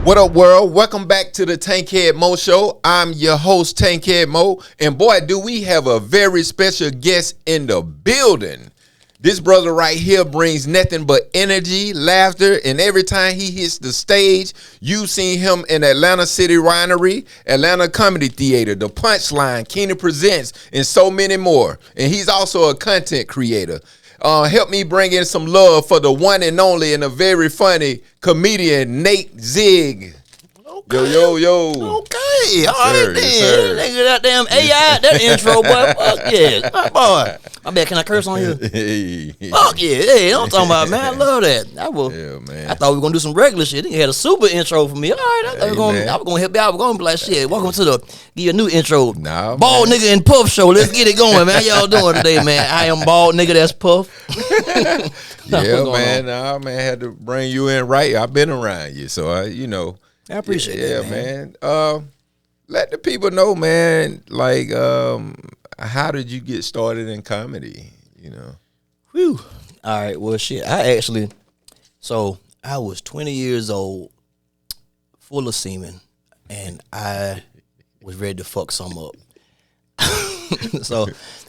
What up, world? Welcome back to the Tankhead Moe Show. I'm your host, Tankhead Moe, and boy, do we have a very special guest in the building. This brother right here brings nothing but energy, laughter, and every time he hits the stage, you've seen him in Atlanta City Winery, Atlanta Comedy Theater, The Punchline, Keenan Presents, and so many more. And he's also a content creator. Help me bring in some love for the one and only and a very funny comedian, Nate Zig. Okay. Yo. Okay, all right then. Nigga, that damn AI, that intro, boy. Fuck yeah, my boy. I bet, can I curse on you? Fuck yeah, hey, I'm talking about, man. I love that. Man. I thought we were gonna do some regular shit. He had a super intro for me. All right, I was gonna help you out. We're gonna be like, shit. Welcome to give you a new intro. Nah, Bald man. Nigga and Puff Show. Let's get it going, man. How y'all doing today, man? I am Bald Nigga. That's Puff. Yeah, man. Nah, man. Had to bring you in right. I've been around you, so I appreciate that, man. Let the people know, man, like, how did you get started in comedy, Whew. All right, well, shit. I was 20 years old, full of semen, and I was ready to fuck some up. So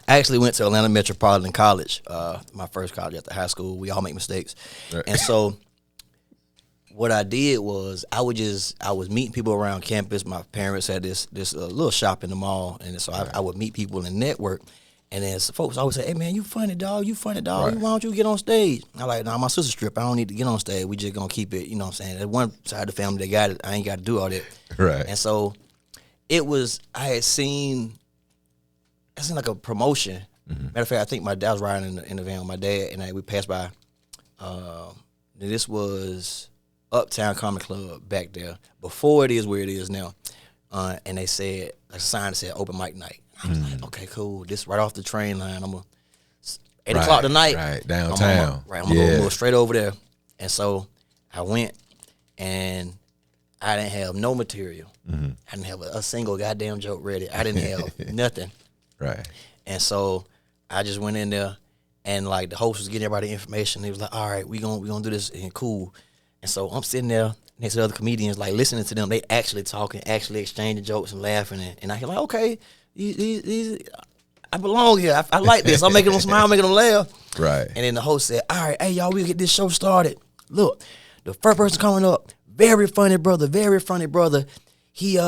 I actually went to Atlanta Metropolitan College, my first college after high school. We all make mistakes. Right. And so what I did was I was meeting people around campus. My parents had this little shop in the mall, and so I would meet people and network. And then folks always say, "Hey man, you funny dog, Right. Why don't you get on stage?" I'm like, "Nah, my sister strip. I don't need to get on stage. We just gonna keep it. You know what I'm saying? That one side of the family, they got it. I ain't got to do all that." Right. And so I had seen like a promotion. Mm-hmm. Matter of fact, I think my dad was riding in the van with my dad, and we passed by. This was Uptown Comedy Club back there before it is where it is now, and they said a sign that said open mic night. I was like, okay, cool. This right off the train line. I'm 8 o'clock tonight. Right downtown. I'm gonna go straight over there. And so I went, and I didn't have no material. Mm-hmm. I didn't have a single goddamn joke ready. I didn't have nothing. Right. And so I just went in there, and like the host was getting everybody information. He was like, all right, we gonna do this, and cool. And so I'm sitting there next to other comedians, like listening to them. They actually talking, actually exchanging jokes and laughing. And I hear like, okay, these I belong here. I like this. I'm making them smile, making them laugh. Right. And then the host said, all right, hey, y'all, we'll get this show started. Look, the first person coming up, very funny brother. He, dude,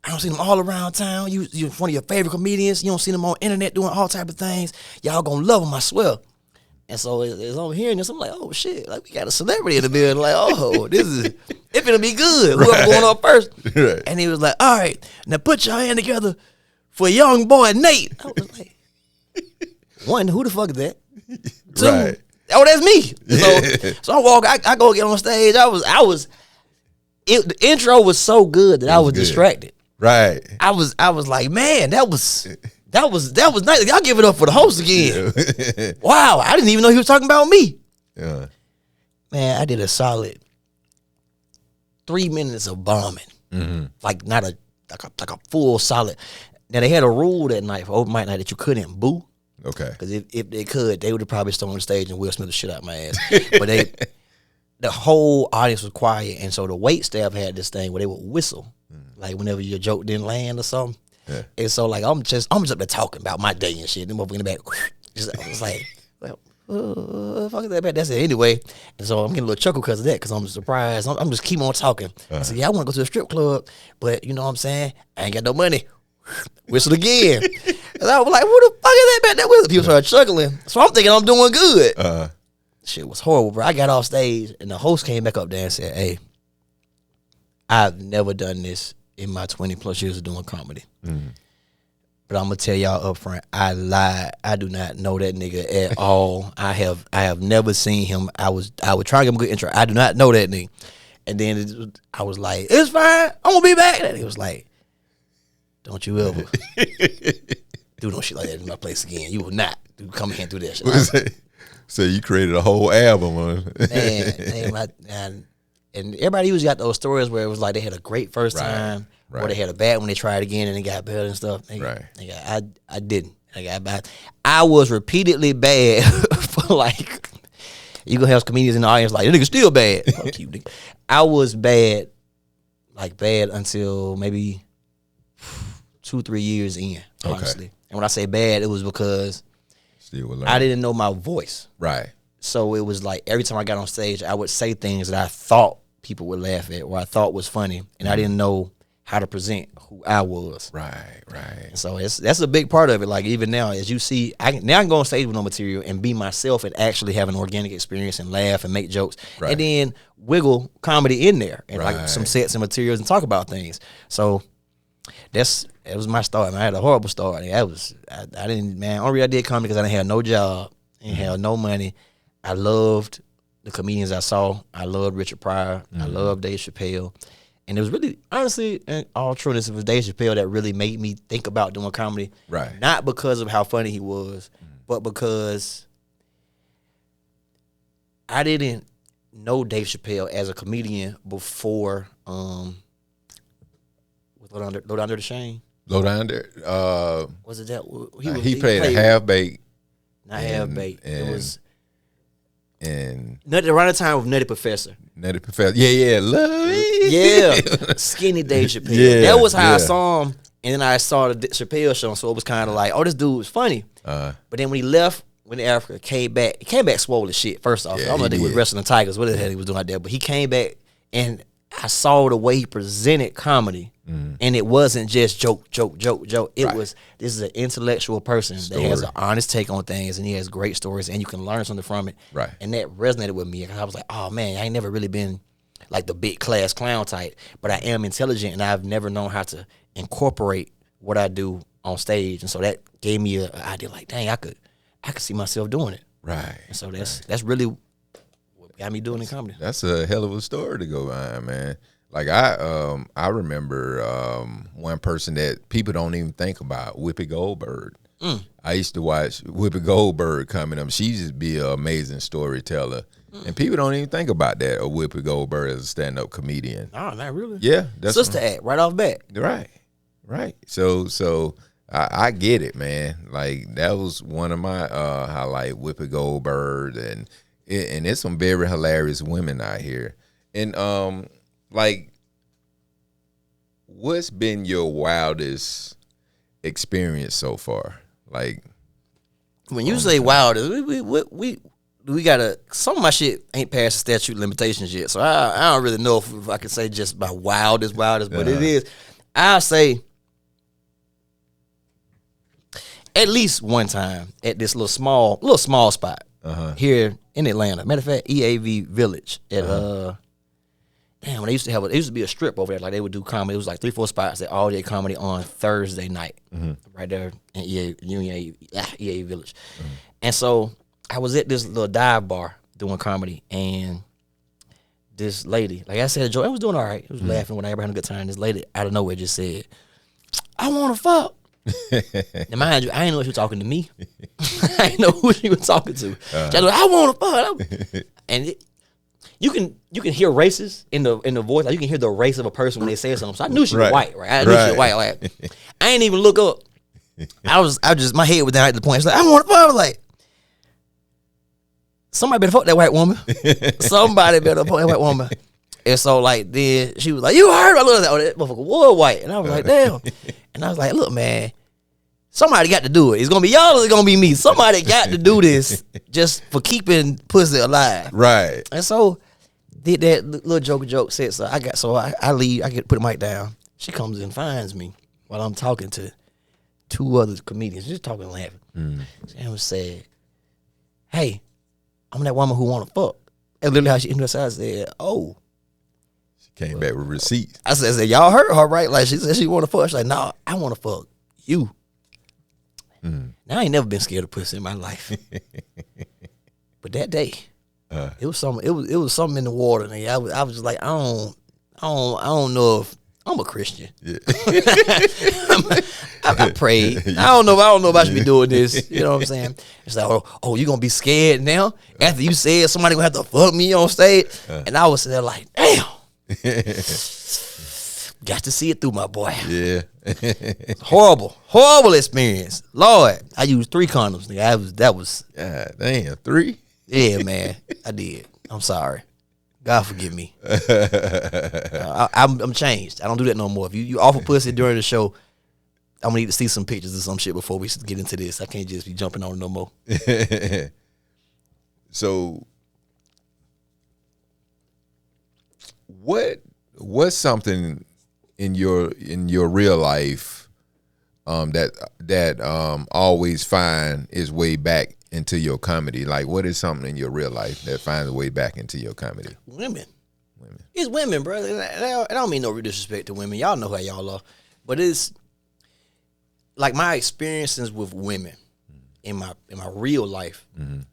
I don't see him all around town. You're one of your favorite comedians. You don't see him on internet doing all type of things. Y'all gonna love him, I swear. And so as I'm hearing this, I'm like, oh shit, like we got a celebrity in the building. Like, oh, it's gonna be good. Whoever going up first. Right. And he was like, all right, now put your hand together for young boy Nate. I was like, one, who the fuck is that? Two, right. Oh, that's me. So I walk, I go get on stage. The intro was so good that I was distracted. Right. I was like, man, that was nice. Y'all give it up for the host again. Yeah. Wow, I didn't even know he was talking about me. Yeah. Man, I did a solid 3 minutes of bombing. Mm-hmm. Like not a full solid. Now they had a rule that night for open mic night that you couldn't boo. Okay. Because if they could, they would have probably stolen the stage and Will Smith the shit out my ass. But the whole audience was quiet, and so the wait staff had this thing where they would whistle, like whenever your joke didn't land or something. Yeah. And so like I'm just up there talking about my day and shit. Them motherfuckers in the back, I was like, fuck is that bad? That's it anyway. And so I'm getting a little chuckle because of that, because I'm surprised. I'm just keep on talking. I said, yeah, I want to go to a strip club, but you know what I'm saying? I ain't got no money. Whistle again. And I was like, who the fuck is that bad? That whistle. People started chuckling. So I'm thinking I'm doing good. Shit was horrible, bro. I got off stage, and the host came back up there and said, hey, I've never done this in my 20 plus years of doing comedy. Mm. But I'm gonna tell y'all up front, I lied. I do not know that nigga at all. I have never seen him. I would try to give him a good intro. I do not know that nigga. And then I was like, it's fine. I'm gonna be back. And he was like, don't you ever do no shit like that in my place again. You will not come here and do that shit. So you created a whole album, man, and everybody usually got those stories where it was like they had a great first time, or they had a bad when they tried again and it got better and stuff. I didn't. I was repeatedly bad for like, you gonna have comedians in the audience like, this nigga still bad. Fuck you, nigga. I was bad, like bad until maybe 2-3 years in, honestly. Okay. And when I say bad, it was because I didn't know my voice. Right. So it was like every time I got on stage, I would say things that I thought people would laugh at or I thought was funny, and I didn't know how to present who I was. Right, right. And so that's a big part of it. Like even now, as you see, I can go on stage with no material and be myself and actually have an organic experience and laugh and make jokes, right. And then wiggle comedy in there and like some sets and materials and talk about things. So it was my start. Man, I had a horrible start. I didn't, man. Only reason I did comedy because I didn't have no job, didn't have no money. I loved the comedians I saw. I loved Richard Pryor. I loved Dave Chappelle. And it was really, honestly, in all trueness, it was Dave Chappelle that really made me think about doing comedy. Right. Not because of how funny he was, but because I didn't know Dave Chappelle as a comedian before Low Down Under the Shame. Low Down There? Was it that? He played a half-baked. Not half-baked. It was... And around the time of Nutty Professor. Nutty Professor. Yeah. Yeah. Skinny Dave Chappelle. Yeah, that was how I saw him. And then I saw the Chappelle show. So it was kind of like, oh, this dude was funny. But then when he left, when Africa came back swole as shit, first off. I don't know if he was wrestling the Tigers, what the hell he was doing out there. But he came back and I saw the way he presented comedy. And it wasn't just joke. It was, this is an intellectual person that has an honest take on things, and he has great stories, and you can learn something from it. Right. And that resonated with me. I was like, oh man, I ain't never really been like the big class clown type, but I am intelligent, and I've never known how to incorporate what I do on stage. And so that gave me an idea, like, dang, I could see myself doing it. Right. And so that's really what got me doing in comedy. That's a hell of a story to go behind, man. Like I remember one person that people don't even think about, Whoopi Goldberg. I used to watch Whoopi Goldberg coming up. She just be an amazing storyteller, and people don't even think about that. Or Whoopi Goldberg as a stand-up comedian. Oh, not really. Yeah, that's sister act right off bat. Right. So I get it, man. Like that was one of my highlight, Whoopi Goldberg, and there's some very hilarious women out here, and like, what's been your wildest experience so far? Like, when you say wildest, we gotta, some of my shit ain't past the statute of limitations yet, so I don't really know if I can say just my wildest, but it is. I'll say at least one time at this little small spot here in Atlanta. Matter of fact, EAV Village at damn, when it used to be a strip over there. Like they would do comedy. It was like 3-4 spots that all day comedy on Thursday night, right there in EA Village. And so I was at this little dive bar doing comedy, and this lady, like I said, Joe, I was doing all right. It was laughing when everybody had a good time. This lady out of nowhere just said, "I want to fuck." Now mind you, I didn't know she was talking to me. I didn't know who she was talking to. She was like, "I want to fuck," and you can hear races in the voice. Like you can hear the race of a person when they say something. So I knew she was white, right? I knew she was white. Like I ain't even look up. I just my head was down at the point. It's like, I want to fuck. I was like, somebody better fuck that white woman. Somebody better fuck that white woman. And so like then she was like, "You heard?" I looked at that motherfucker was white, and I was like, "Damn." And I was like, "Look, man, somebody got to do it. It's gonna be y'all or it's gonna be me. Somebody got to do this just for keeping pussy alive." Right. And so did that little joke said so. I leave. I get put the mic down. She comes and finds me while I'm talking to 2 other comedians, just talking and laughing. And said, "Hey, I'm that woman who want to fuck." And literally how she ended up, I said, "Oh." She came back with receipts. I said, "Y'all heard her, right?" Like she said she want to fuck. She's like, "No, I want to fuck you." Now I ain't never been scared of pussy in my life, but that day, it was something. It was something in the water. And I was just like, I don't know if I'm a Christian. Yeah. I prayed. I don't know if I should be doing this. You know what I'm saying? It's like, oh, you gonna be scared now after you said somebody gonna have to fuck me on stage? And I was there like, damn. Got to see it through, my boy. Yeah. Horrible experience. Lord, I used 3 condoms. Nigga. That was. God damn, 3? Yeah, man, I did. I'm sorry. God forgive me. I'm changed. I don't do that no more. If you offer pussy during the show, I'm gonna need to see some pictures or some shit before we get into this. I can't just be jumping on it no more. So, what's something in your real life that always find its way back into your comedy? Like, what is something in your real life that finds a way back into your comedy? Women. It's women, bro. I don't mean no disrespect to women. Y'all know how y'all are, but it's like my experiences with women in my real life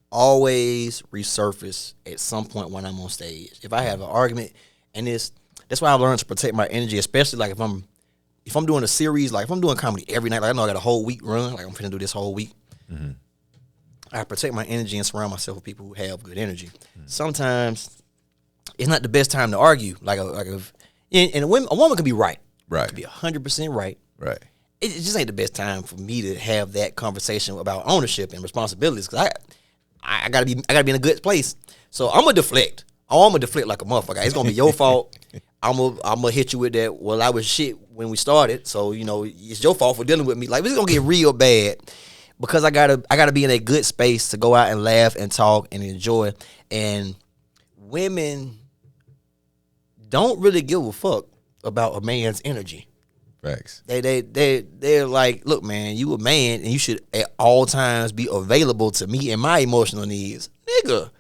always resurface at some point when I'm on stage. If I have an argument, and that's why I learned to protect my energy, especially like if I'm doing a series, like if I'm doing comedy every night, like I know I got a whole week run, like I'm finna do this whole week. I protect my energy and surround myself with people who have good energy. Sometimes it's not the best time to argue. And a woman can be right. Right. Could be 100% right. Right. It just ain't the best time for me to have that conversation about ownership and responsibilities, because I gotta be in a good place. So I'm gonna deflect. I'm gonna deflect like a motherfucker. It's gonna be your fault. I'm gonna hit you with that. Well, I was shit when we started, so it's your fault for dealing with me. Like, it's gonna get real bad because I gotta be in a good space to go out and laugh and talk and enjoy. And women don't really give a fuck about a man's energy. Facts. They're like, look, man, you a man and you should at all times be available to me and my emotional needs. Nigga,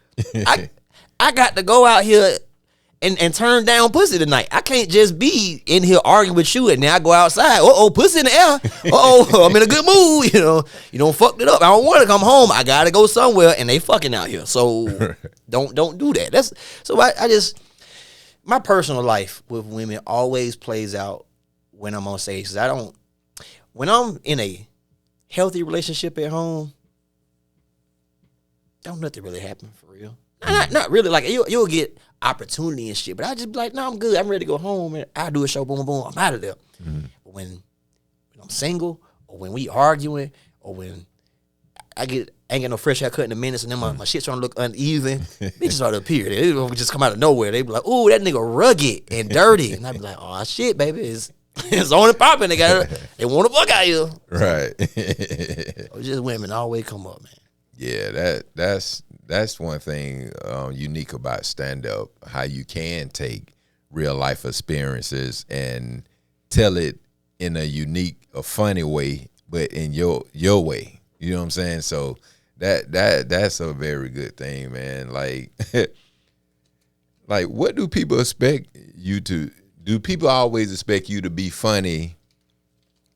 I got to go out here and turn down pussy tonight. I can't just be in here arguing with you and now I go outside. Pussy in the air. I'm in a good mood. You don't fucked it up. I don't want to come home. I gotta go somewhere and they fucking out here. So don't do that. My personal life with women always plays out when I'm on stage. When I'm in a healthy relationship at home, don't nothing really happen for real. Not really. Like, you'll get opportunity and shit, but I just be like, no, I'm good. I'm ready to go home and I'll do a show, boom, boom, I'm out of there. But when I'm single, or when we arguing, or when I ain't got no fresh haircut in a minute, and then my shit trying to look uneven, bitches start to appear. They just come out of nowhere. They be like, ooh, that nigga rugged and dirty. And I be like, oh shit, baby, it's on and popping. They want to fuck out here. Right. Just women always come up, man. Yeah, that's one thing unique about stand-up, how you can take real life experiences and tell it in a unique, a funny way, but in your way. You know what I'm saying? So that's a very good thing, man. Like, what do people expect you to do? People always expect you to be funny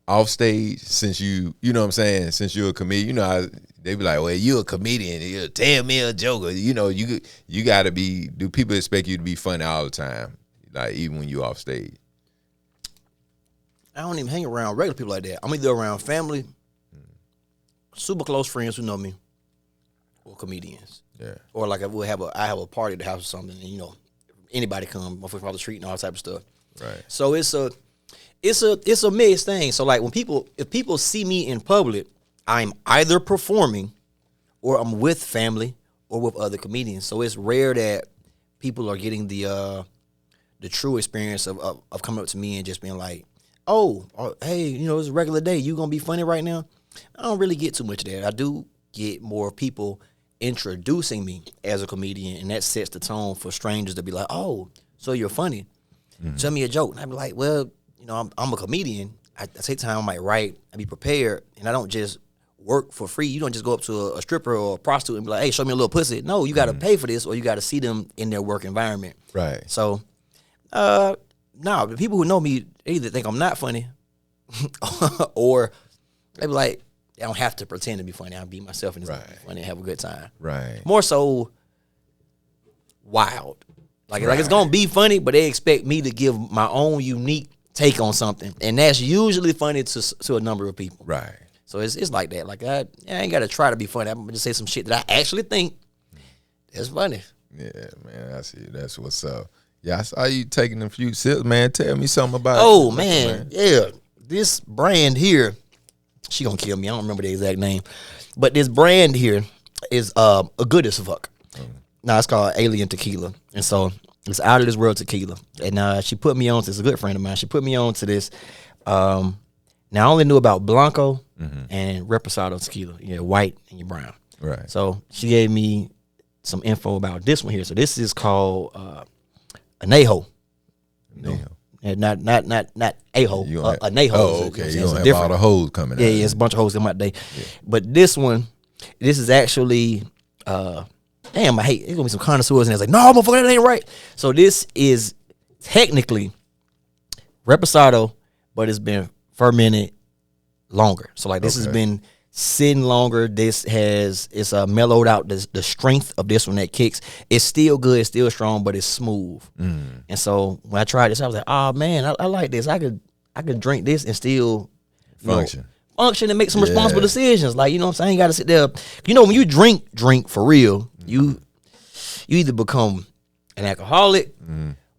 off stage, since you know what I'm saying, since you're a comedian. They be like, well, you're a comedian, you're a tell me a joker. You gotta be. Do people expect you to be funny all the time, like even when you off stage? I don't even hang around regular people like that. I'm either around family, super close friends who know me, or comedians. Yeah. Or like I have a party at the house or something, and anybody come off the street and all that type of stuff. Right. So it's a mixed thing. So like if people see me in public, I'm either performing or I'm with family or with other comedians. So it's rare that people are getting the true experience of coming up to me and just being like, oh, hey, it's a regular day. You gonna be funny right now? I don't really get too much of that. I do get more people introducing me as a comedian, and that sets the tone for strangers to be like, oh, so you're funny. Mm-hmm. Tell me a joke. And I'd be like, well, I'm a comedian. I take time, I might write, I be prepared, and I don't just work for free. You don't just go up to a stripper or a prostitute and be like, hey, show me a little pussy. No, you got to pay for this, or you got to see them in their work environment. Right. So, the people who know me, they either think I'm not funny or they be like, I don't have to pretend to be funny. I'll be myself and just be funny and have a good time. Right. More so wild. Like it's going to be funny, but they expect me to give my own unique take on something. And that's usually funny to a number of people. Right. So it's like that. Like I ain't got to try to be funny. I'm going to just say some shit that I actually think is funny. Yeah, man. I see. That's what's up. Yeah, I saw you taking a few sips, man. Tell me something about it. Man. Yeah. This brand here, she gonna kill me. I don't remember the exact name. But this brand here is a good as fuck. Now it's called Alien Tequila. And so It's out of this world tequila. And she put me on to, it's a good friend of mine. She put me on to this. Now I only knew about Blanco and Reposado tequila. You white and you brown. Right. So she gave me some info about this one here. So this is called Anejo. Anejo. Not a-ho, Anejo. Oh, okay. You don't have all the hoes coming out. Yeah, it's a bunch of hoes in my day. Yeah. But this one, this is actually, damn, I hate, there's going to be some connoisseurs in there. It's like, no, motherfucker, that ain't right. So this is technically Reposado, but it's been fermented longer. So like this has been sitting longer. It's mellowed out the strength of this one that kicks. It's still good, it's still strong, but it's smooth. And so when I tried this, I was like, oh man, I like this. I could drink this and still function and make some responsible decisions. Like, you know what I'm saying? I ain't gotta sit there. You know, when you drink for real, you either become an alcoholic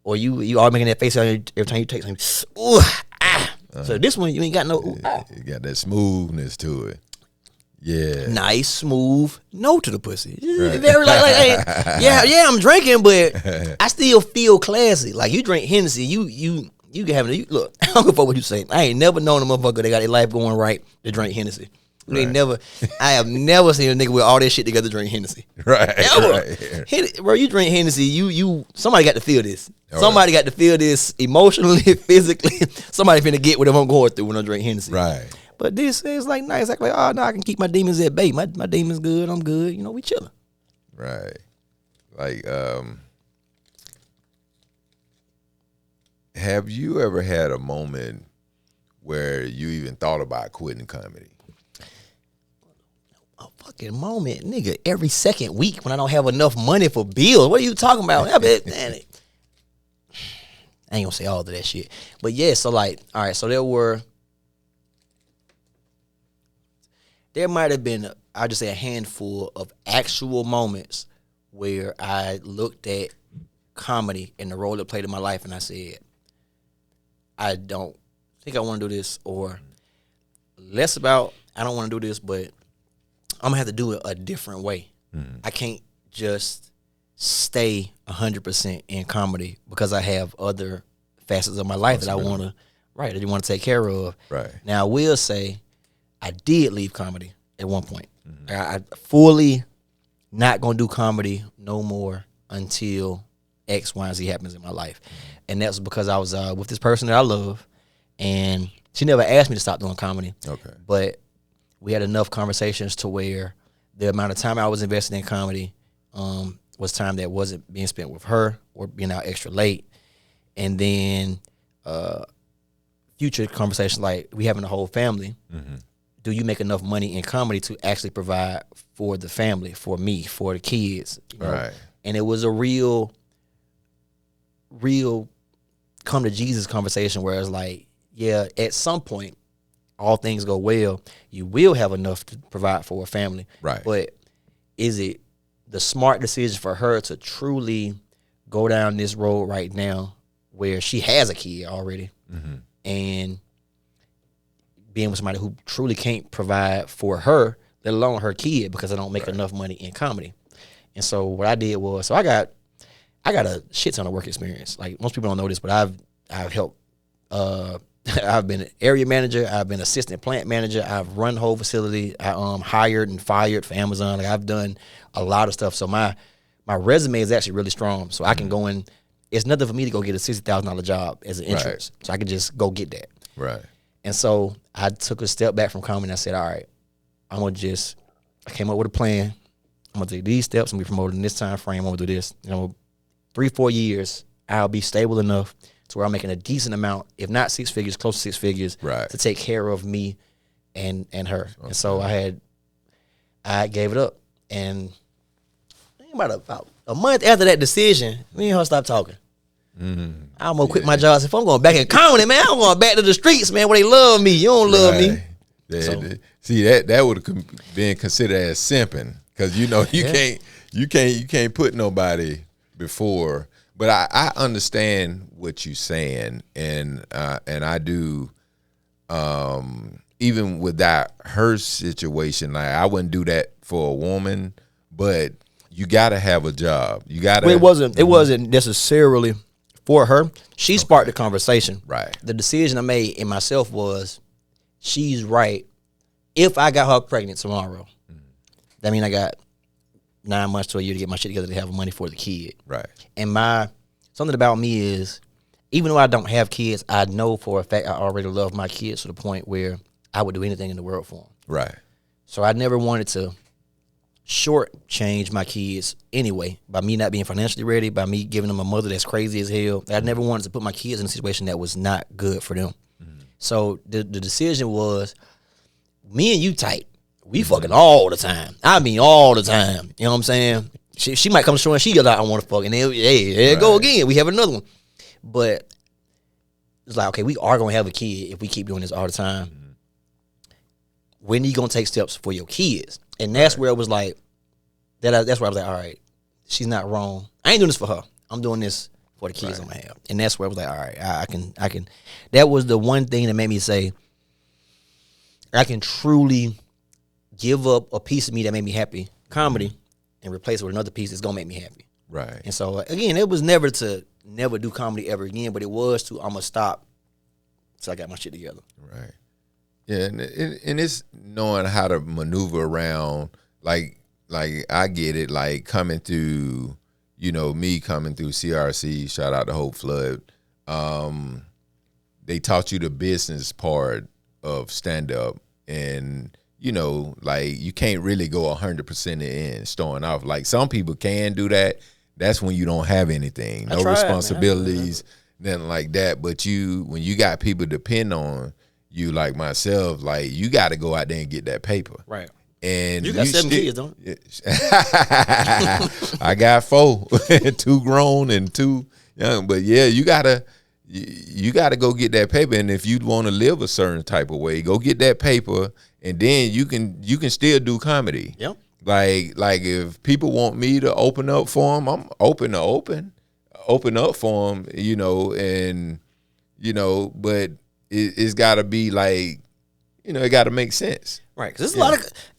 or you are making that face every time you take something. Ooh, So this one you ain't got no You got that smoothness to it. Yeah. Nice, smooth, no to the pussy. Right. Very hey, yeah, I'm drinking, but I still feel classy. Like you drink Hennessy, you can have it. Look, I don't give a fuck what you say. I ain't never known a motherfucker that got their life going right to drink Hennessy. Right. I have never seen a nigga with all that shit together drink Hennessy. Right. Ever. Right. Bro, you drink Hennessy, somebody got to feel this. Somebody got to feel this emotionally, physically. Somebody finna get whatever I'm going through when I drink Hennessy. Right. But this is like nice. Like, oh no, I can keep my demons at bay. My demons good. I'm good. You know, we chilling. Right. Like, have you ever had a moment where you even thought about quitting comedy? A fucking moment, nigga. Every second week when I don't have enough money for bills. What are you talking about? I ain't gonna say all of that shit. But yeah, so like, all right, so there might have been, I'll just say a handful of actual moments where I looked at comedy and the role it played in my life and I said, I don't think I want to do this, or less about, I don't want to do this, but I'm going to have to do it a different way. I can't just stay 100% in comedy because I have other facets of my life that I want to take care of. Right. Now, I will say, I did leave comedy at one point. I fully not gonna do comedy no more until X, Y, and Z happens in my life. And that's because I was with this person that I love, and she never asked me to stop doing comedy. Okay. But we had enough conversations to where the amount of time I was investing in comedy was time that wasn't being spent with her or being out extra late. And then future conversations like we having a whole family. Do you make enough money in comedy to actually provide for the family, for me, for the kids? You know? Right. And it was a real come to Jesus conversation where it's like, yeah, at some point, all things go well, you will have enough to provide for a family. Right. But is it the smart decision for her to truly go down this road right now where she has a kid already and being with somebody who truly can't provide for her, let alone her kid, because I don't make enough money in comedy? And so what I did was, so I got a shit ton of work experience. Like most people don't know this, but I've helped. I've been an area manager. I've been assistant plant manager. I've run the whole facility. I hired and fired for Amazon. Like I've done a lot of stuff. So my resume is actually really strong. So I can go in. It's nothing for me to go get a $60,000 job as an entrance. So I can just go get that. Right. And so I took a step back from comedy and I said, all right, I came up with a plan. I'm going to take these steps and be promoted in this time frame. I'm going to do this. 3-4 years, I'll be stable enough to where I'm making a decent amount, if not 6 figures, close to 6 figures, to take care of me and her. Okay. And so I gave it up. And about a month after that decision, me and her stopped talking. I'm gonna quit my job. If I'm going back in comedy, man, I'm going back to the streets, man, where they love me. You don't love me. See, that would have been considered as simping, because you can't put nobody before. But I understand what you're saying, and I do. Even without her situation, like I wouldn't do that for a woman, but you gotta have a job. You gotta. Well, it wasn't necessarily for her. She sparked the conversation. Right. The decision I made in myself was, she's right. If I got her pregnant tomorrow, that means I got 9 months to a year to get my shit together to have money for the kid. Right. And something about me is, even though I don't have kids, I know for a fact I already love my kids to the point where I would do anything in the world for them. Right. So I never wanted to shortchange my kids anyway, by me not being financially ready, by me giving them a mother that's crazy as hell. I never wanted to put my kids in a situation that was not good for them. So the decision was, me and you tight. We fucking all the time. I mean all the time. You know what I'm saying? She might come to the store and she goes, I don't want to fuck. And then, hey, there it go again. We have another one. But it's like, okay, we are going to have a kid if we keep doing this all the time. When are you going to take steps for your kids? And that's where it was like, that's where I was like, all right, she's not wrong. I ain't doing this for her. I'm doing this for the kids I'm going to have. And that's where I was like, all right, I can. That was the one thing that made me say, I can truly give up a piece of me that made me happy, comedy, and replace it with another piece that's going to make me happy. Right. And so, again, it was never to never do comedy ever again, but it was to, I'm going to stop till I got my shit together. Right. Yeah, and it's knowing how to maneuver around, like I get it, like coming through, me coming through CRC, shout out to Hope Flood. They taught you the business part of stand-up, and, like you can't really go 100% in starting off. Like some people can do that. That's when you don't have anything, no responsibilities, nothing like that. But when you got people depend on you, like myself, like you got to go out there and get that paper. Right. And you got 7 kids, don't you? I got 4, 2 grown and 2 young. But yeah, you gotta go get that paper. And if you want to live a certain type of way, go get that paper, and then you can still do comedy. Yep. Like if people want me to open up for them, I'm open up for them. But it's got to be like, it got to make sense. Right, because there's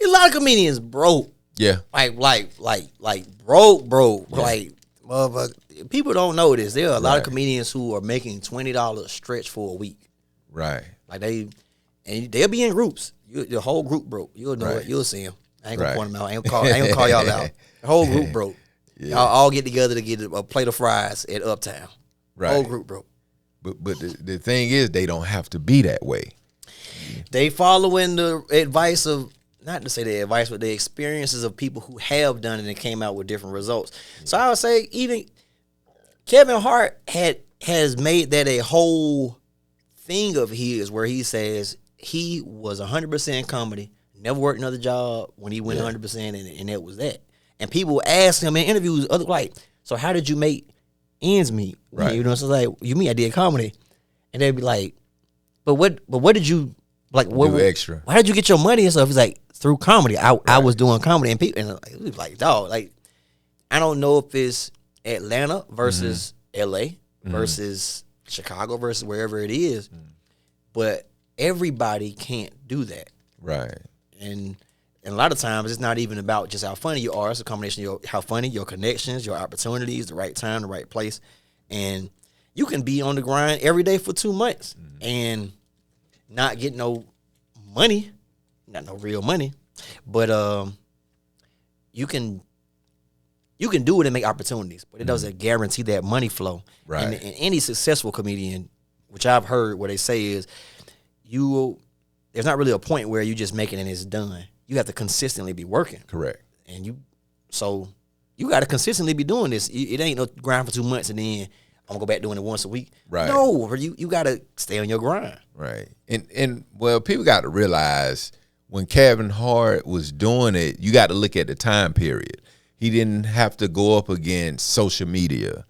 a lot of comedians broke. Yeah. Like broke. Yeah. Like, motherfucker, people don't know this. There are a lot of comedians who are making $20 stretch for a week. Right. Like they'll be in groups. The whole group broke. You'll know it. You'll see them. I ain't gonna point them out. I ain't gonna call y'all out. The whole group broke. Yeah. Y'all all get together to get a plate of fries at Uptown. Right. Whole group broke. But the thing is, they don't have to be that way. They following the advice of, not to say the advice, but the experiences of people who have done it and came out with different results. Yeah. So I would say even Kevin Hart has made that a whole thing of his, where he says he was 100% comedy, never worked another job when he went 100%, and that was that. And people ask him in interviews, so how did you make ends meet? Right. You know, so like, you mean I did comedy? And they'd be like, but what did you, like, what do extra? Why did you get your money and stuff? He's like, through comedy. I was doing comedy, and people, and it was like, dog, like, I don't know if it's Atlanta versus LA versus Chicago versus wherever it is, but everybody can't do that. Right. And a lot of times it's not even about just how funny you are. It's a combination of how funny, your connections, your opportunities, the right time, the right place. And you can be on the grind every day for 2 months and not get no money, not no real money, but you can do it and make opportunities, but it doesn't guarantee that money flow. Right. And any successful comedian, which I've heard what they say is, there's not really a point where you just make it and it's done. You have to consistently be working. Correct. And you got to consistently be doing this. It ain't no grind for 2 months and then I'm gonna go back doing it once a week. Right. No, you got to stay on your grind. Right. And well, people got to realize when Kevin Hart was doing it, you got to look at the time period. He didn't have to go up against social media.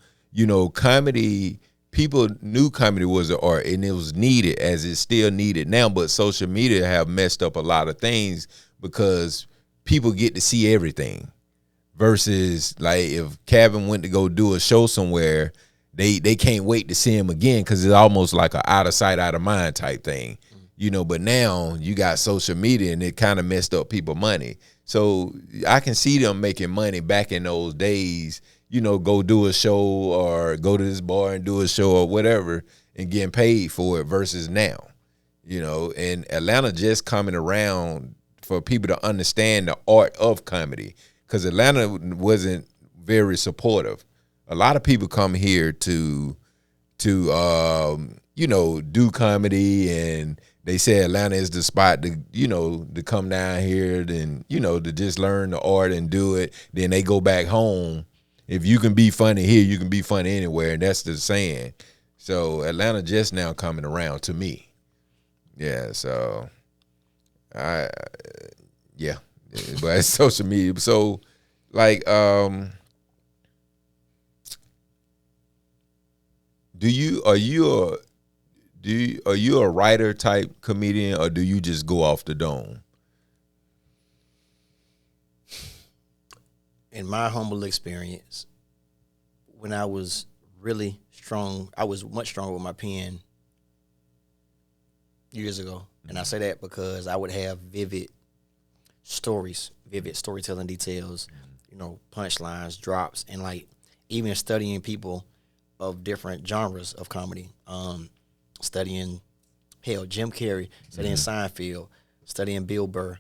Comedy, people knew comedy was an art and it was needed as it's still needed now, but social media have messed up a lot of things because people get to see everything versus like if Kevin went to go do a show somewhere, they can't wait to see him again because it's almost like a out of sight, out of mind type thing. But now you got social media and it kind of messed up people's money. So I can see them making money back in those days, go do a show or go to this bar and do a show or whatever and getting paid for it versus now, and Atlanta just coming around for people to understand the art of comedy, because Atlanta wasn't very supportive. A lot of people come here to do comedy, and they say Atlanta is the spot to come down here and, to just learn the art and do it. Then they go back home. If you can be funny here, you can be funny anywhere, and that's the saying. So Atlanta just now coming around to me. Yeah, so but it's social media. So like are you a writer type comedian, or do you just go off the dome? In my humble experience, when I was really strong, I was much stronger with my pen years ago. And I say that because I would have vivid stories, vivid storytelling details, punchlines, drops, and like even studying people of different genres of comedy. Studying Jim Carrey, studying Seinfeld, studying Bill Burr,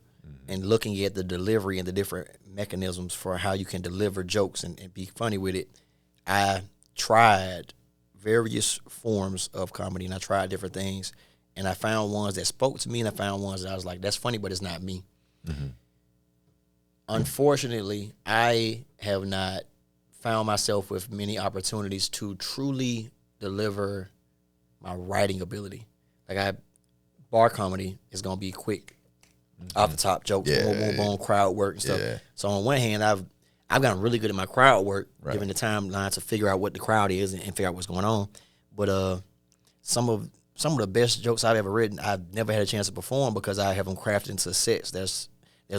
and looking at the delivery and the different mechanisms for how you can deliver jokes and be funny with it. I tried various forms of comedy, and I tried different things, and I found ones that spoke to me, and I found ones that I was like, that's funny, but it's not me. Mm-hmm. Unfortunately, I have not found myself with many opportunities to truly deliver my writing ability. Like bar comedy is gonna be quick, off the top jokes, boom, crowd work and stuff. Yeah. So on one hand, I've gotten really good at my crowd work, given the timeline to figure out what the crowd is and figure out what's going on. But some of the best jokes I've ever written, I've never had a chance to perform because I have them crafted into sets. There's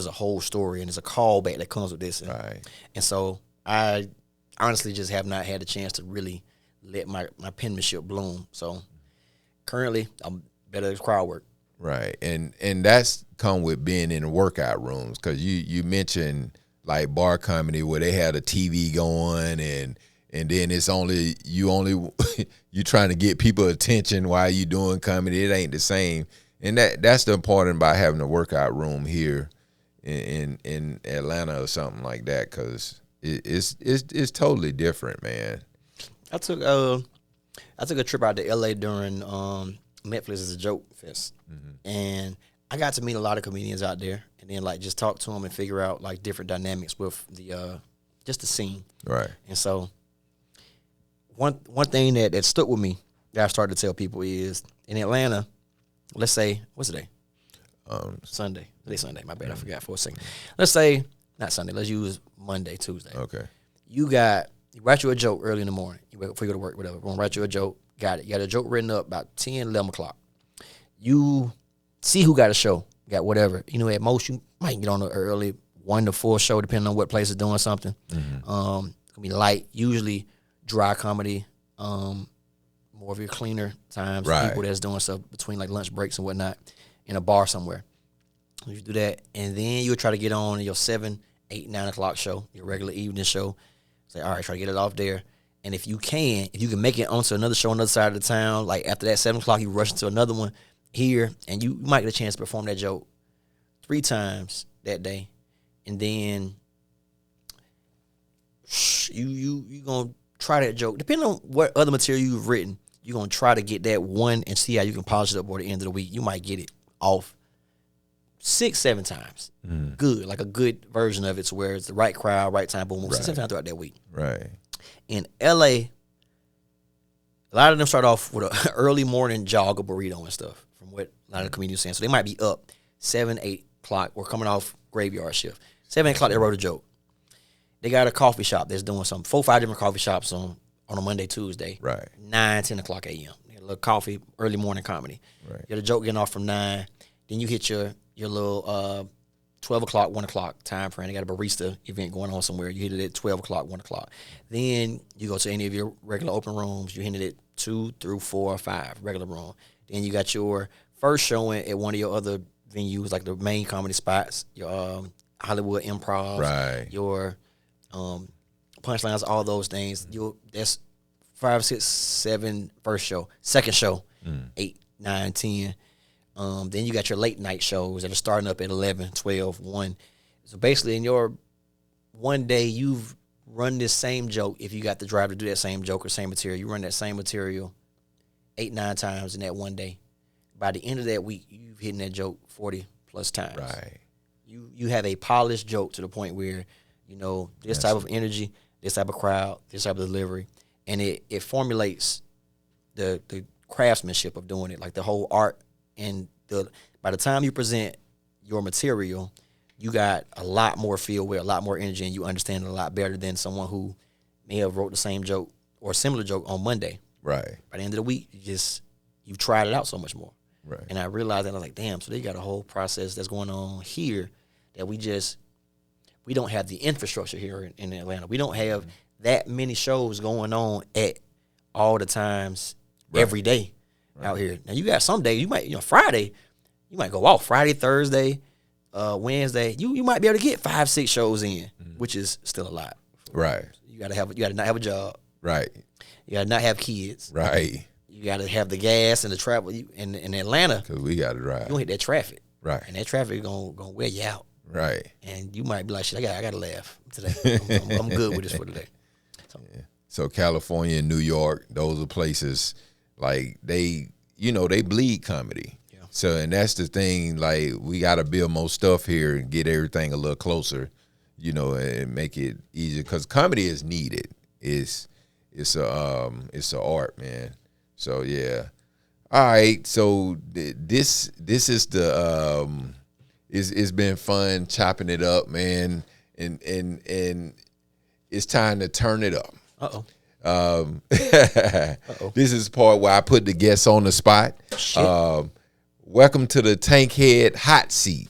a whole story and there's a callback that comes with this, and so I honestly just have not had a chance to really let my penmanship bloom. So currently, I'm better at crowd work. Right, and that's come with being in the workout rooms, because you mentioned like bar comedy where they had a TV going and then it's only you trying to get people attention while you doing comedy. It ain't the same, and that's the important about having a workout room here in Atlanta or something like that, because it's totally different, man. I took a trip out to LA during Netflix as a joke fest, and I got to meet a lot of comedians out there, and then like just talk to them and figure out like different dynamics with the just the scene. Right. And so one thing that stuck with me that I started to tell people is in Atlanta, let's say what's the day? Sunday. Today's Sunday. My bad. I forgot for a second. Let's say not Sunday. Let's use Monday, Tuesday. Okay. You write you a joke early in the morning. Before you go to work, whatever. We're going to write you a joke. Got it. You got a joke written up about 10, 11 o'clock. You see who got a show. Got whatever. At most, you might get on an early 1 to 4 show, depending on what place is doing something. It's going to be light. Usually dry comedy. More of your cleaner times. Right. People that's doing stuff between like lunch breaks and whatnot in a bar somewhere. You do that. And then you'll try to get on your 7, 8, 9 o'clock show, your regular evening show. Say, all right, try to get it off there. And if you can make it onto another show on the other side of the town, like after that 7 o'clock, you rush into another one here, and you might get a chance to perform that joke 3 times that day. And then you going to try that joke. Depending on what other material you've written, you're going to try to get that one and see how you can polish it up by the end of the week. You might get it off 6, 7 times. Good, like a good version of it to where it's the right crowd, right time, boom, boom. 6, 7 times throughout that week. Right. In LA, a lot of them start off with an early morning jog or burrito and stuff, from what a lot of the comedians are saying. So they might be up 7, 8 o'clock or coming off graveyard shift. 7, 8 o'clock, they wrote a joke. They got a coffee shop that's doing something. 4, 5 different coffee shops on a Monday, Tuesday. Right. 9, 10 o'clock a.m. They got a little coffee, early morning comedy. Right. You got a joke getting off from 9. Then you hit your little 12 o'clock, 1 o'clock time frame. They got a barista event going on somewhere. You hit it at 12 o'clock, 1 o'clock. Then you go to any of your regular open rooms. You hit it at 2 through 4 or 5, regular room. Then you got your first showing at one of your other venues, like the main comedy spots, your Hollywood improv, Right. your punchlines, all those things. That's 5, 6, 7 first show, second show, 8, 9, 10. Then you got your late night shows that are starting up at 11, 12, 1. So basically, in your one day, you've run this same joke. If you got the drive to do that same joke or same material, you run that same material 8, 9 times in that one day. By the end of that week, you've hit that joke 40 plus times. Right. You have a polished joke to the point where, this type of energy, this type of crowd, this type of delivery, and it formulates the craftsmanship of doing it, like the whole art. And by the time you present your material, you got a lot more feel with a lot more energy, and you understand it a lot better than someone who may have wrote the same joke or a similar joke on Monday. Right. By the end of the week, you've tried it out so much more. Right. And I realized that I was like, damn, so they got a whole process that's going on here that we don't have the infrastructure here in Atlanta. We don't have that many shows going on at all the times every day out here. Now you got some days you might, Friday, you might go off Friday, Thursday, Wednesday. You might be able to get 5, 6 shows in, which is still a lot. Right. You gotta not have a job. Right. You gotta not have kids. Right. You gotta have the gas and the travel. In Atlanta, Because we got to drive. you gonna hit that traffic. Right. And that traffic gonna wear you out. Right. And you might be like, shit, I gotta laugh today. I'm good with this for today. So California and New York, those are places like they bleed comedy. Yeah. So, and that's the thing, like we got to build more stuff here and get everything a little closer, and make it easier because comedy is needed. It's a art, man. So yeah. All right. So this is the it's been fun chopping it up, man, and it's time to turn it up. This is the part where I put the guests on the spot. Shit. Welcome to the Tankhead Hot Seat.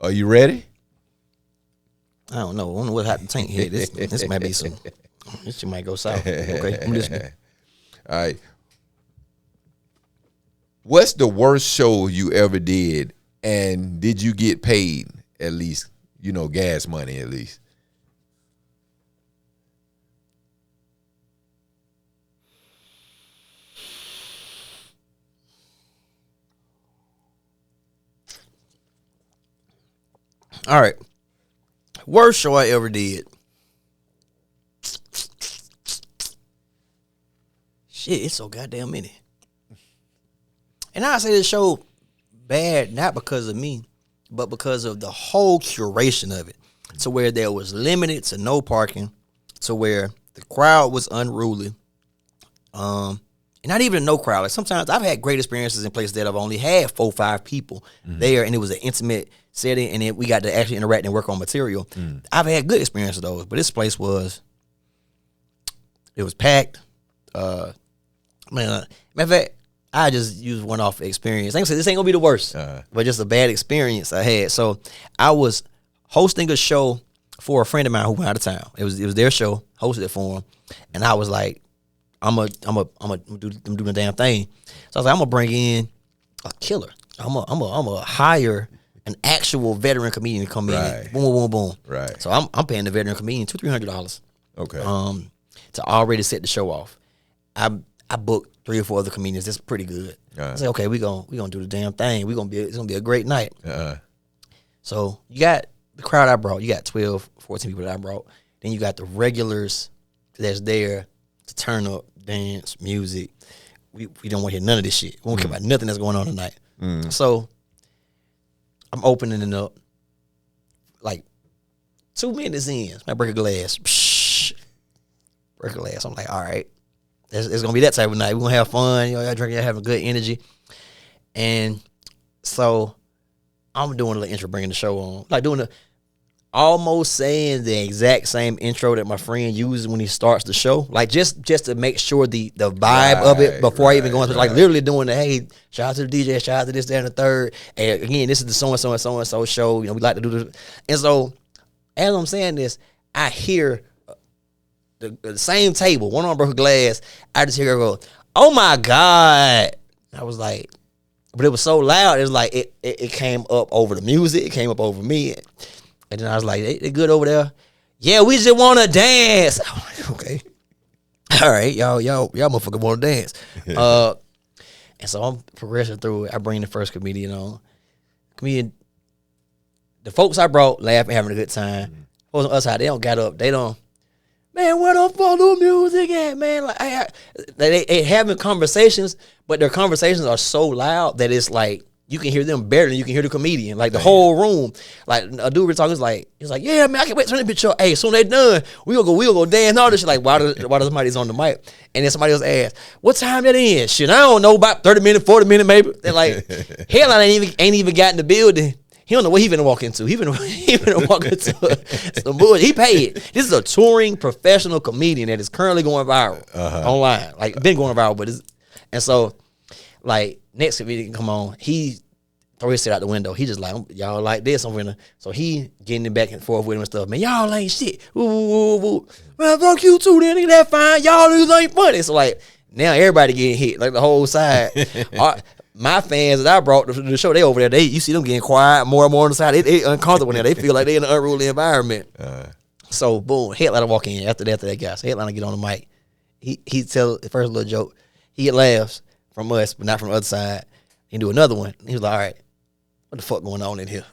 Are you ready? I don't know. I don't know what happened to Tank here. This might be some. This shit might go south. Okay, I'm listening. All right. What's the worst show you ever did, and did you get paid at least? Gas money at least. All right. Worst show I ever did. Shit, it's so goddamn many. And I say this show bad not because of me, but because of the whole curation of it. To where there was limited to no parking, to where the crowd was unruly. And not even a no crowd. Like sometimes I've had great experiences in places that I've only had 4, 5 people there, and it was an intimate setting, and then we got to actually interact and work on material. I've had good experiences of those, but this place was packed. Matter of fact, I just used one-off experience. I ain't gonna say this ain't gonna be the worst, but just a bad experience I had. So I was hosting a show for a friend of mine who went out of town. It was their show, hosted it for him, and I was like, I'm gonna do the damn thing. So I was like, I'm gonna bring in a killer. I'm gonna hire an actual veteran comedian to come in. Boom, boom, boom, boom. Right. So I'm paying the veteran comedian $200-$300. Okay. To already set the show off. I booked 3 or 4 other comedians. That's pretty good. I said, okay, we gonna do the damn thing. It's gonna be a great night. So you got the crowd I brought. You got 12, 14 people that I brought. Then you got the regulars that's there to turn up, dance, music. We don't want to hear none of this shit. We don't care about nothing that's going on tonight. So I'm opening it up. Like 2 minutes in, I break a glass. Psh, break a glass. I'm like, all right. It's gonna be that type of night. We're gonna have fun, y'all drinking, y'all having good energy. And so I'm doing a little intro, bringing the show on. Like almost saying the exact same intro that my friend uses when he starts the show. Like just to make sure the vibe of it before I even go into like literally doing the, hey, shout out to the DJ, shout out to this, that, and the third. And again, this is the so-and-so and so-and-so show. We like to do this. And so as I'm saying this, I hear the same table, one on broke glass. I just hear her go, oh my God. I was like, But it was so loud, it was like it came up over the music, it came up over me. And then I was like, they good over there? Yeah, we just want to dance. I was like, okay. All right, y'all motherfucker want to dance. And so I'm progressing through it. I bring the first comedian on. The folks I brought laughing, having a good time. Folks on the other side, they don't got up. They don't, man, where the fuck the music at, man? Like they having conversations, but their conversations are so loud that it's like you can hear them better than you can hear the comedian. Like the whole room, like a dude we're talking is like, he's like, yeah, man, I can't wait to turn this bitch up. Hey, soon they done, we'll go dance and all this shit. Like, why does somebody's on the mic? And then somebody else asks, what time that is? Shit, I don't know, about 30 minutes, 40 minutes maybe. They're like, Headline ain't even got in the building. He don't know what he finna walk into. He finna walk into some bullshit. He paid. This is a touring professional comedian that is currently going viral online. Like, been going viral, but and so, like, next comedian come on, he throw his shit out the window. He just like, y'all like this, I'm finna. So he getting it back and forth with him and stuff. Man, y'all ain't shit. Ooh. Well, fuck you too, then. Nigga, that fine. Y'all niggas ain't funny. So, like, now everybody getting hit, like the whole side. My fans that I brought to the show, they over there. You see them getting quiet more and more on the side. They uncomfortable now. They feel like they in an unruly environment. So boom, headliner walk in after that guy. So headliner get on the mic. He tell the first little joke. He laughs from us, but not from the other side. He do another one. He was like, all right, what the fuck going on in here?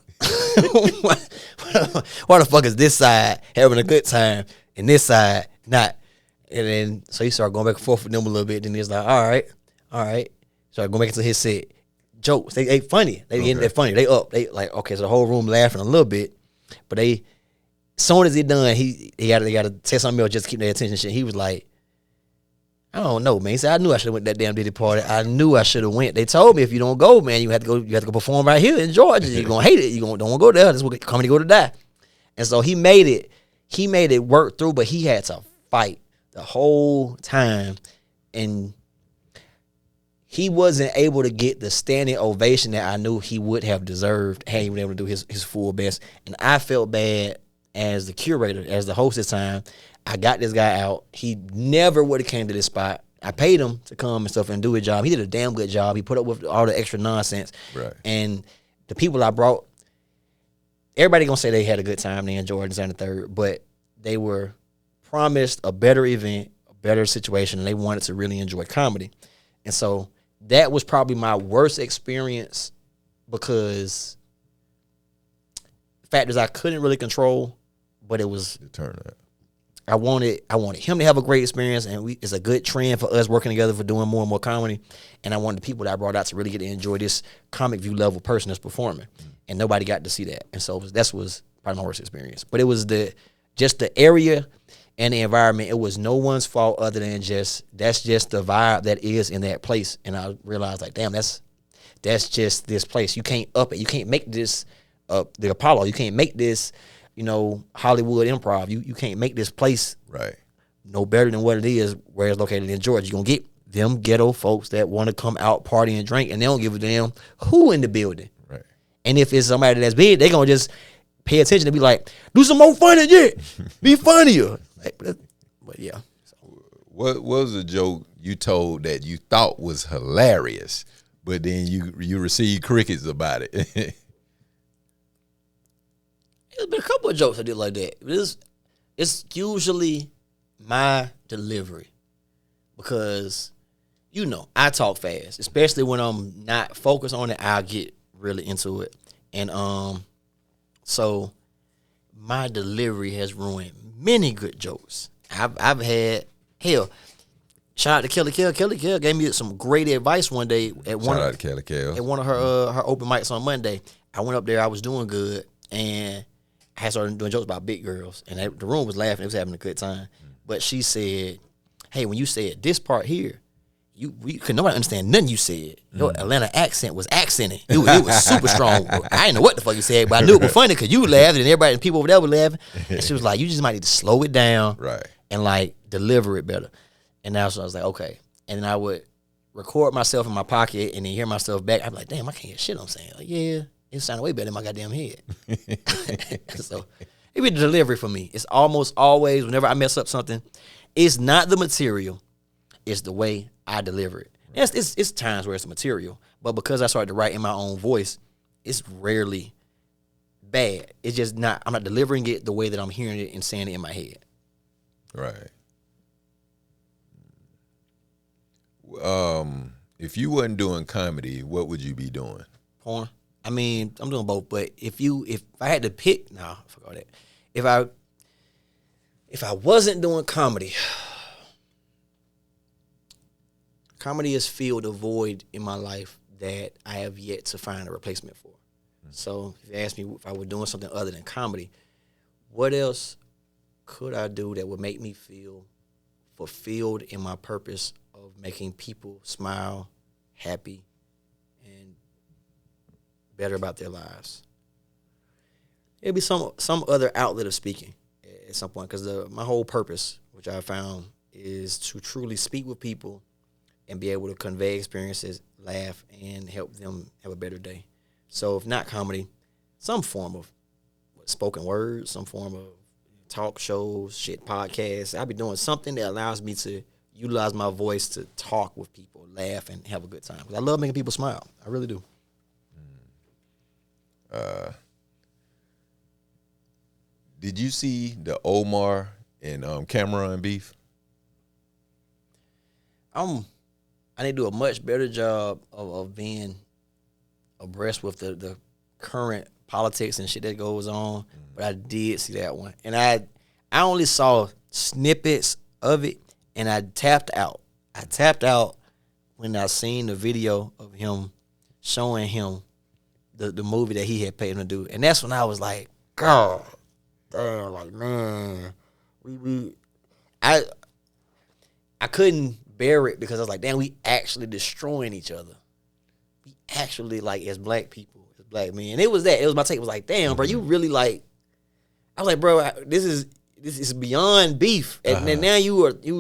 Why the fuck is this side having a good time and this side not? And then so he started going back and forth with them a little bit. Then he's like, all right. So I go back into his set. Jokes. They funny. They're funny. They up. They like, okay, so the whole room laughing a little bit. But as soon as he done, they gotta say something else just to keep their attention. Shit. He was like, I don't know, man. He said, I knew I should have went to that damn Diddy party. I knew I should have went. They told me if you don't go, man, you have to go perform right here in Georgia. You're gonna hate it. You don't want to go there. This is comedy go to die. And so he made it work through, but he had to fight the whole time. And he wasn't able to get the standing ovation that I knew he would have deserved had he been able to do his full best. And I felt bad as the curator, as the host this time. I got this guy out. He never would have came to this spot. I paid him to come and stuff and do his job. He did a damn good job. He put up with all the extra nonsense. Right. And the people I brought, everybody gonna say they had a good time. They enjoyed the third, but they were promised a better event, a better situation, and they wanted to really enjoy comedy. And so that was probably my worst experience because factors I couldn't really control, but it was the turn up. I wanted him to have a great experience, and it's a good trend for us working together for doing more and more comedy. And I wanted the people that I brought out to really get to enjoy this comic view level person that's performing, and nobody got to see that. And so that was probably my worst experience. But it was just the area and the environment. It was no one's fault other than that's just the vibe that is in that place. And I realized, like, damn, that's just this place. You can't up it. You can't make this the Apollo. You can't make this, Hollywood Improv. You can't make this place right no better than what it is where it's located in Georgia. You're going to get them ghetto folks that want to come out, party, and drink, and they don't give a damn who in the building. Right. And if it's somebody that's big, they're going to just pay attention and be like, do some more funny shit. Be funnier. But yeah. What was a joke you told that you thought was hilarious, but then you received crickets about it? There's been a couple of jokes I did like that. It's usually my delivery because, I talk fast, especially when I'm not focused on it. I'll get really into it. And so my delivery has ruined many good jokes. I've had, hell, shout out to Kelly Kell. Kelly Kell gave me some great advice one day at one of her open mics on Monday. I went up there, I was doing good, and I had started doing jokes about big girls, and the room was laughing. It was having a good time. But she said, hey, when you said this part here, nobody understand nothing you said. Your Atlanta accent was accented. It was super strong. I didn't know what the fuck you said, but I knew it was funny because you laughed and everybody and people over there were laughing. And she was like, you just might need to slow it down and like deliver it better. And now so I was like, okay. And then I would record myself in my pocket and then hear myself back. I'd be like, damn, I can't hear shit I'm saying. Like, yeah, it sounded way better in my goddamn head. So it be the delivery for me. It's almost always, whenever I mess up something, it's not the material, it's the way I deliver it. It's times where it's material, but because I started to write in my own voice, it's rarely bad. It's just not. I'm not delivering it the way that I'm hearing it and saying it in my head. Right. If you wasn't doing comedy, what would you be doing? Porn. I mean, I'm doing both, but if I had to pick, I forgot that. If I wasn't doing comedy, comedy has filled a void in my life that I have yet to find a replacement for. So if you ask me if I were doing something other than comedy, what else could I do that would make me feel fulfilled in my purpose of making people smile, happy, and better about their lives? It'd be some other outlet of speaking at some point, because my whole purpose, which I found, is to truly speak with people and be able to convey experiences, laugh, and help them have a better day. So if not comedy, some form of spoken word, some form of talk shows, podcasts. I'll be doing something that allows me to utilize my voice to talk with people, laugh, and have a good time. 'Cause I love making people smile. I really do. Did you see the Omar and Cameron beef? I need to do a much better job of being abreast with the current politics and shit that goes on, but I did see that one. And I only saw snippets of it, and I tapped out. I tapped out when I seen the video of him showing him the movie that he had paid him to do. And that's when I was like, God damn, like, man, I couldn't bear it, because I was like, damn, we actually destroying each other. We actually, like, as black people, as black men. And it was my take. It was like, damn, bro, you really, like, I was like, bro, this is beyond beef. And now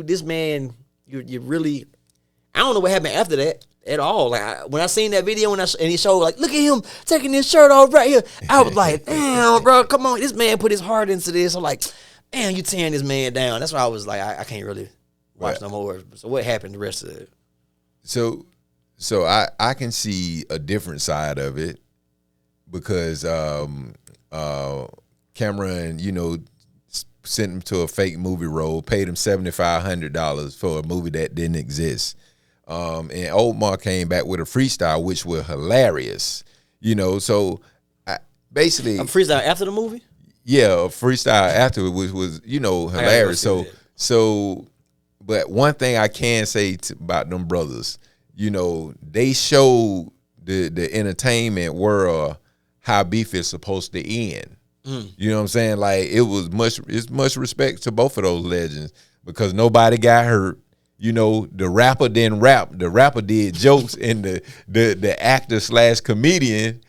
this man, you really, I don't know what happened after that at all. Like, when I seen that video and he showed, like, look at him taking his shirt off right here, I was like, damn, bro, come on, this man put his heart into this. I'm like, damn, you tearing this man down. That's why I was like, I can't really watch no more. So what happened the rest of it? So I can see a different side of it, because Cameron, sent him to a fake movie role, paid him $7,500 for a movie that didn't exist. And Omar came back with a freestyle, which was hilarious. So basically, a freestyle after the movie? Yeah, a freestyle after it was hilarious. So, but one thing I can say about them brothers, they showed the entertainment world how beef is supposed to end. You know what I'm saying? Like, it's much respect to both of those legends, because nobody got hurt. The rapper didn't rap. The rapper did jokes, and the actor / comedian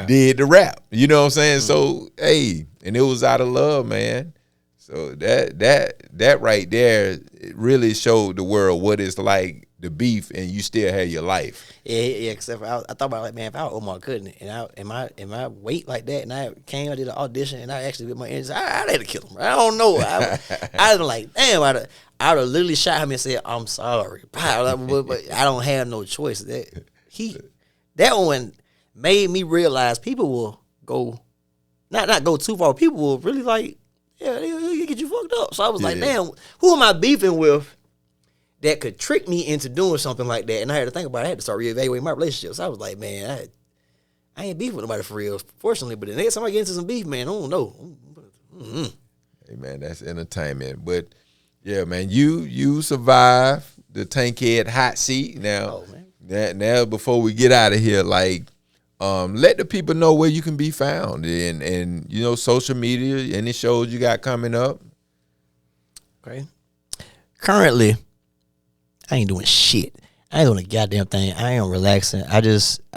did the rap. You know what I'm saying? So, hey, and it was out of love, man. So that right there, it really showed the world what it's like, the beef, and you still have your life. Yeah. Except I thought about, like, man, if I was Omar Gooding and I wait like that, and I did an audition, and I actually with my energy, I'd have to kill him. I don't know. I'd be like, damn, I'd have literally shot him and said, I'm sorry, but I don't have no choice. That one made me realize people will go, not go too far. People will really, like, yeah, they get you fucked up. So I was like, damn, who am I beefing with that could trick me into doing something like that? And I had to think about it. I had to start reevaluating my relationships. I was like, man, I ain't beefing with nobody for real, fortunately. But the next time I get into some beef, man, I don't know. Mm-hmm. Hey, man, that's entertainment. But, yeah, man, you survived the Tankhead hot seat. Now, now before we get out of here, like, let the people know where you can be found, and social media, any shows you got coming up. Okay. Currently, I ain't doing shit. I ain't doing a goddamn thing. I ain't relaxing.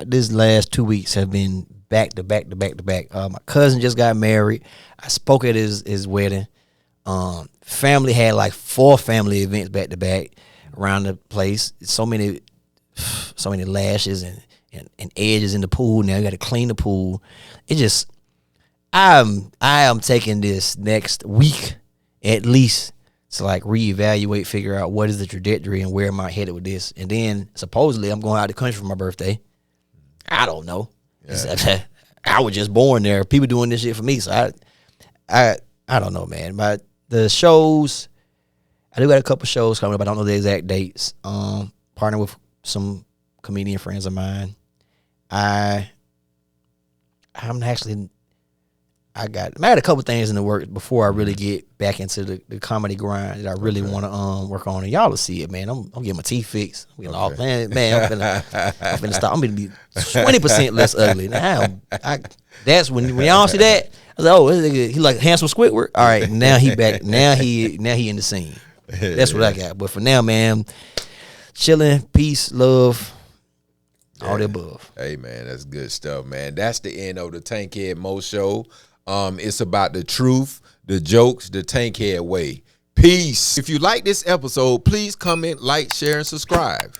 This last 2 weeks have been back to back to back to back. My cousin just got married. I spoke at his wedding. Family had like 4 family events back to back around the place. So many lashes and edges in the pool. Now you got to clean the pool. I am taking this next week at least to like reevaluate, figure out what is the trajectory and where am I headed with this. And then supposedly I'm going out of the country for my birthday. I don't know. Yeah. I was just born there. People doing this shit for me, so I don't know, man. But the shows, I do got a couple shows coming up. I don't know the exact dates. Partner with some comedian friends of mine. I had a couple things in the works before I really get back into the comedy grind that I really want to work on, and y'all will see it, man. I'm getting my teeth fixed. I'm getting all man. I'm finna stop. I'm gonna be 20% less ugly. Now that's when y'all see that. I was like, oh, he like handsome Squidward. All right, now he back. Now he in the scene. That's what I got. But for now, man, chilling, peace, love. All the above. Hey, man, that's good stuff, man. That's the end of the Tankhead Moe Show. It's about the truth, the jokes, the Tankhead way. Peace. If you like this episode, please comment, like, share, and subscribe.